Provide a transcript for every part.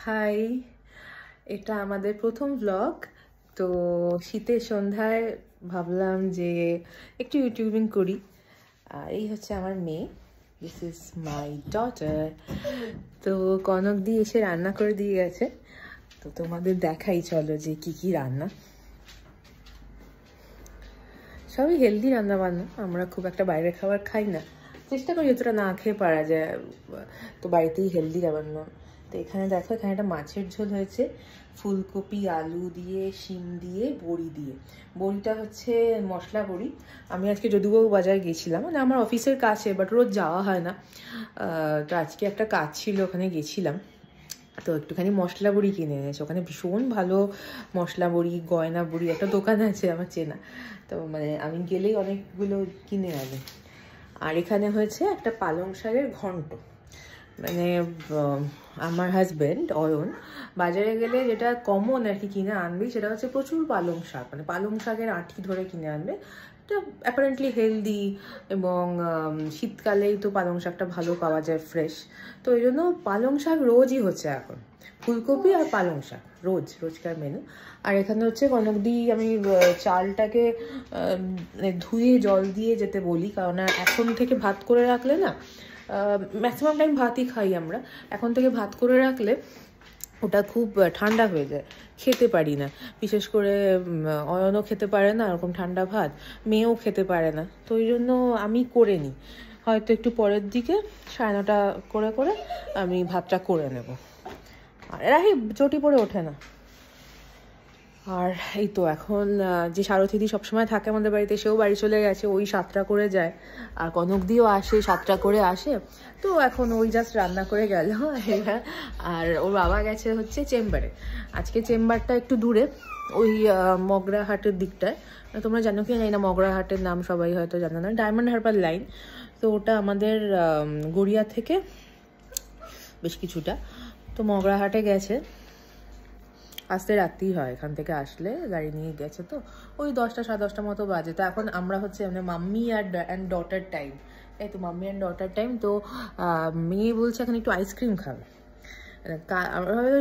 High, এটা আমাদের প্রথম ব্লগ। তো শীতের সন্ধ্যায় ভাবলাম যে একটু ইউটিউবিং করি। আর এই হচ্ছে আমার মেয়ে, দিস ইজ মাই ডটার। তো কনক দিয়ে এসে রান্না করে দিয়ে গেছে, তো তোমাদের দেখাই চলো যে কি কি রান্না। সবই হেলদি রান্না বান্না, আমরা খুব একটা বাইরের খাবার খাই না, চেষ্টা করি যতটা না খেয়ে পারা যায়, তো বাড়িতেই হেলদি রান্না। তো এখানে দেখো, এখানে একটা মাছের ঝোল হয়েছে ফুলকপি আলু দিয়ে, শিম দিয়ে, বড়ি দিয়ে। বড়িটা হচ্ছে মশলা বড়ি। আমি আজকে যদুবাবু বাজার গেছিলাম, মানে আমার অফিসের কাছে, বাট রোজ যাওয়া হয় না। তো আজকে একটা কাজ ছিল, ওখানে গেছিলাম, তো একটুখানি মশলা বড়ি কিনে এনেছে। ওখানে ভীষণ ভালো মশলা বড়ি, গয়না বড়ি একটা দোকান আছে আমার চেনা, তো মানে আমি গেলেই অনেকগুলো কিনে আনি। আর এখানে হয়েছে একটা পালং শাকের ঘন্ট। মানে আমার হাজব্যান্ড অয়ন বাজারে গেলে যেটা কমন আর কি কিনে আনবে, সেটা হচ্ছে প্রচুর পালং শাক, মানে পালং শাকের আঁটি ধরে কিনে আনবে। এটা অ্যাপারেন্টলি হেলদি, এবং শীতকালেই তো পালং শাকটা ভালো পাওয়া যায়, ফ্রেশ। তো এই জন্য পালং শাক রোজই হচ্ছে এখন, ফুলকপি আর পালং শাক রোজকার মেনু। আর এখানে হচ্ছে কনকদি, আমি চালটাকে ধুয়ে জল দিয়ে যেতে বলি, কারণ এখন থেকে ভাত করে রাখলে না, ম্যাক্সিমাম টাইম ভাতই খাই আমরা, এখন থেকে ভাত করে রাখলে ওটা খুব ঠান্ডা হয়ে যায়, খেতে পারি না। বিশেষ করে অয়নও খেতে পারে না এরকম ঠান্ডা ভাত, মেয়েও খেতে পারে না। তো ওই জন্য আমি করে নিই, হয়তো একটু পরের দিকে 9:30 করে করে আমি ভাতটা করে নেব। আর রাহি চটি পরে ওঠে না। আর এই তো এখন যে সারথিদি সবসময় থাকে আমাদের বাড়িতে, সেও বাড়ি চলে গেছে, ওই 7টা করে যায়। আর কনক দিও আসে 7টা করে আসে, তো এখন ওই জাস্ট রান্না করে গেল। আর ওর বাবা গেছে হচ্ছে চেম্বারে। আজকে চেম্বারটা একটু দূরে, ওই মগরাহাটের দিকটায়। তোমরা জানো কি জানি না, মগরাহাটের নাম সবাই হয়তো জানো না, ডায়মন্ড হারবার লাইন। তো ওটা আমাদের গড়িয়া থেকে বেশ কিছুটা। তো মগরাহাটে গেছে, আসতে রাত্রি হয়, এখান থেকে আসলে গাড়ি নিয়ে গেছে। তো ওই 10টা 10:30 মতো বাজে। তো এখন আমরা হচ্ছে মানে মাম্মি অ্যান্ড ডটার টাইম, তাই তো মাম্মি অ্যান্ড ডটার টাইম। তো মেয়ে বলছে এখন একটু আইসক্রিম খাবে।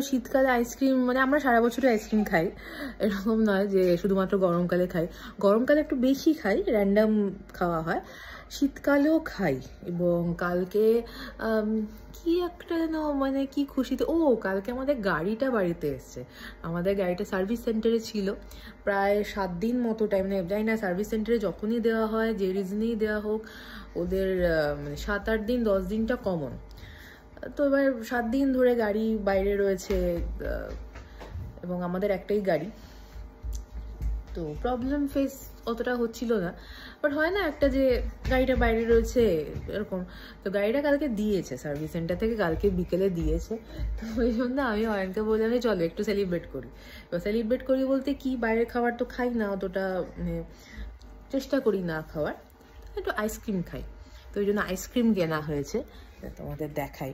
শীতকালে আইসক্রিম, মানে আমরা সারা বছরই আইসক্রিম খাই, এরকম নয় যে শুধুমাত্র গরমকালে খাই। গরমকালে একটু বেশি খাই, র্যান্ডাম খাওয়া হয়, শীতকালেও খাই। এবং কালকে কি একটা যেন, মানে কি খুশিতে, কালকে আমাদের গাড়িটা বাড়িতে এসছে। আমাদের গাড়িটা সার্ভিস সেন্টারে ছিল প্রায় 7 দিন মতো টাইম, নেই জানি না সার্ভিস সেন্টারে যখনই দেওয়া হয়, যে রিজনেই দেওয়া হোক, ওদের মানে 7-8 দিন 10 দিনটা কমন। তো এবার 7 দিন ধরে গাড়ি বাইরে রয়েছে, এবং আমাদের একটাই গাড়ি, তো প্রবলেম ফেস অতটা হচ্ছিল না। বাট হয় না একটা, যে গাড়িটা বাইরে রয়েছে এরকম। তো গাড়িটা কালকে দিয়েছে সার্ভিস সেন্টার থেকে, কালকে বিকেলে দিয়েছে। তো ওই জন্য আমি অয়নকে বললাম যে চলো একটু সেলিব্রেট করি। তো সেলিব্রেট করি বলতে কি, বাইরের খাবার তো খাই না অতটা, মানে চেষ্টা করি না খাওয়ার, একটু আইসক্রিম খাই। তো ওই জন্য আইসক্রিম কেনা হয়েছে, তোমাদের দেখাই।